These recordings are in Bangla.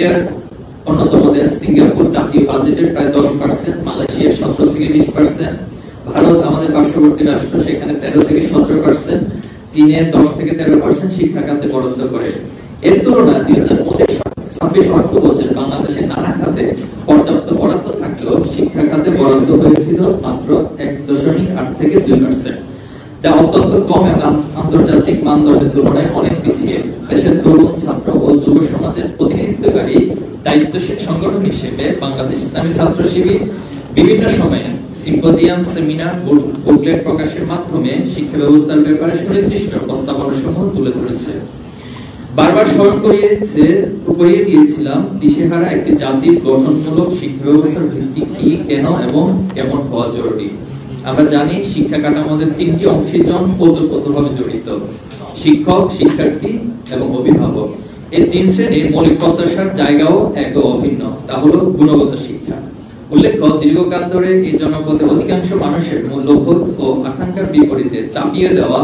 এশিয়ার অন্যতম দেশ সিঙ্গাপুর জাতীয় বাজেটের প্রায় 10%, মালয়েশিয়া 17 থেকে 20%, ভারত আমাদের পার্শ্ববর্তী রাষ্ট্র সেখানে 13 থেকে 17%, চীনে 10 থেকে 13% শিক্ষা খাতে বরাদ্দ করে। এর তুলনায় 2025-26 অর্থ বছরে বাংলাদেশের নানা খাতে পর্যাপ্ত বরাদ্দ থাকলেও শিক্ষা খাতে বরাদ্দ হয়েছিল মাত্র 1.8 থেকে 2%, যা অত্যন্ত কম এবং আন্তর্জাতিক মানদণ্ডের তুলনায় অনেক পিছিয়ে। দেশের তরুণ ছাত্র ও যুব সমাজের প্রতিনিধিত্বকারী দায়িত্বশীল সংগঠন হিসেবে বাংলাদেশ ইসলামী ছাত্র শিবির বিভিন্ন সময়ে সিম্পোজিয়াম, সেমিনার, বুকলেট প্রকাশের মাধ্যমে শিক্ষা ব্যবস্থার ব্যাপারে সুনির্দিষ্ট প্রস্তাবনাসমূহ তুলে ধরেছে। বারবার স্মরণ করিয়ে দিয়েছিলাম দিশেহারা একটি জাতির গঠনমূলক শিক্ষা ব্যবস্থার ভিত্তি কি, কেন এবং কেমন হওয়া জরুরি। আমরা জানি শিক্ষা কাঠামোদের 3টি অংশীজন ওতপ্রোতভাবে জড়িত: শিক্ষক, শিক্ষার্থী এবং অভিভাবক। এই 3 শ্রেণীর মৌলিক প্রত্যাশার জায়গাও একদম অভিন্ন, তা হলো গুণগত শিক্ষা। উল্লেখ্য, দীর্ঘকাল ধরে এই জনপদে অধিকাংশ মানুষের মূল্যবোধ ও আকাঙ্ক্ষার বিপরীতে চাপিয়ে দেওয়া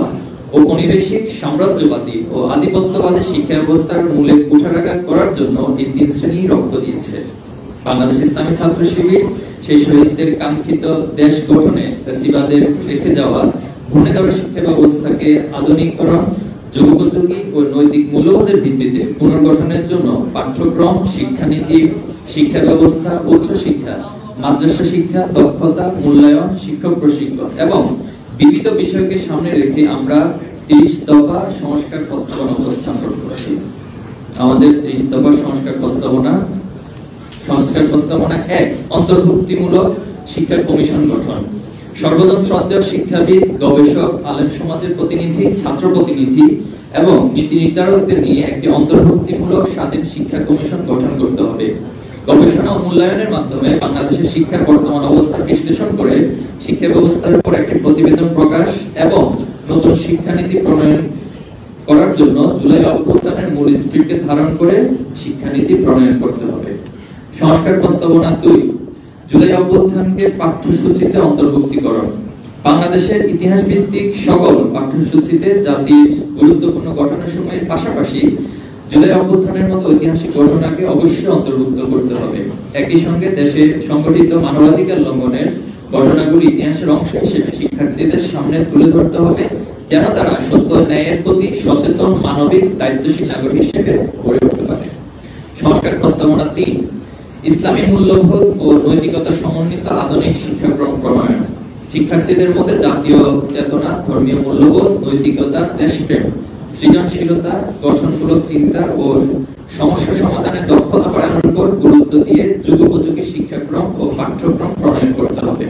ঔপনিবেশিক সাম্রাজ্যবাদী ও আধিপত্যবাদী শিক্ষা ব্যবস্থার মূলে কুঠারাঘাত করার জন্য এই 3 শ্রেণী রক্ত দিয়েছে। বাংলাদেশ ইসলামী ছাত্র শিবির সেই শহীদদের কাঙ্ক্ষিত দেশ গঠনে ফ্যাসিবাদের রেখে যাওয়া ভূমিধর শিক্ষা ব্যবস্থাকে আধুনিকরণ, যুগোপযোগী ও নৈতিক মূল্যবোধের ভিত্তিতে পুনর্গঠনের জন্য পাঠ্যক্রম, শিক্ষানীতি, শিক্ষা ব্যবস্থা, উচ্চ শিক্ষা, মাদ্রাসা শিক্ষা, দক্ষতা মূল্যায়ন, শিক্ষক প্রশিক্ষণ এবং বিবিধ বিষয়কে সামনে রেখে আমরা 30 দফা সংস্কার প্রস্তাবনা উপস্থাপন করেছি। আমাদের 30 দফা সংস্কার প্রস্তাবনা 1, অন্তর্ভুক্তিমূলক শিক্ষা কমিশন গঠন। সর্বজন শ্রদ্ধেয় শিক্ষাবিদ, গবেষক, আলেম সমাজের প্রতিনিধি, ছাত্র প্রতিনিধি এবং নীতি নির্ধারকদের নিয়ে একটি অন্তর্ভুক্তিমূলক স্বাধীন শিক্ষা কমিশন গঠন করতে হবে। গবেষণা ও মূল্যায়নের মাধ্যমে বাংলাদেশের শিক্ষার বর্তমান অবস্থা বিশ্লেষণ করে শিক্ষা ব্যবস্থার উপর একটি প্রতিবেদন প্রকাশ এবং নতুন শিক্ষানীতি প্রণয়ন করার জন্য জুলাই অভ্যুত্থানের মূল স্পিরিটকে ধারণ করে শিক্ষানীতি প্রণয়ন করতে হবে। সংস্কার প্রস্তাবনা 2, জুলাই অভ্যুত্থানকে পাঠ্যসূচিতে অন্তর্ভুক্তিকরণ। বাংলাদেশের ইতিহাস ভিত্তিক সকল পাঠ্যসূচিতে জাতির গুরুত্বপূর্ণ ঘটনার সময়ের পাশাপাশি জুলাই অভ্যুত্থানের মতো ঐতিহাসিক ঘটনাকে অবশ্যই অন্তর্ভুক্ত করতে হবে। একই সঙ্গে দেশে সংগঠিত মানবাধিকার লঙ্ঘনের ঘটনাগুলি ইতিহাসের অংশ হিসেবে শিক্ষার্থীদের সামনে তুলে ধরতে হবে, যেন তারা সত্য ন্যায়ের প্রতি সচেতন, মানবিক, দায়িত্বশীল নাগরিক হিসেবে গড়ে উঠতে পারে। সংস্কার প্রস্তাবনা 3, ইসলামী মূল্যবোধ ও নৈতিকতা সমন্বিত আধুনিক শিক্ষাক্রম প্রণয়ন। শিক্ষার্থীদের মধ্যে জাতীয় চেতনা, ধর্মীয় মূল্যবোধ, নৈতিকতা, দেশপ্রেম, সৃজনশীলতা, গঠনমূলক চিন্তা ও সমস্যা সমাধানের দক্ষতা বাড়ানোর উপর গুরুত্ব দিয়ে যুগোপযোগী শিক্ষাক্রম ও পাঠ্যক্রম প্রণয়ন করতে হবে।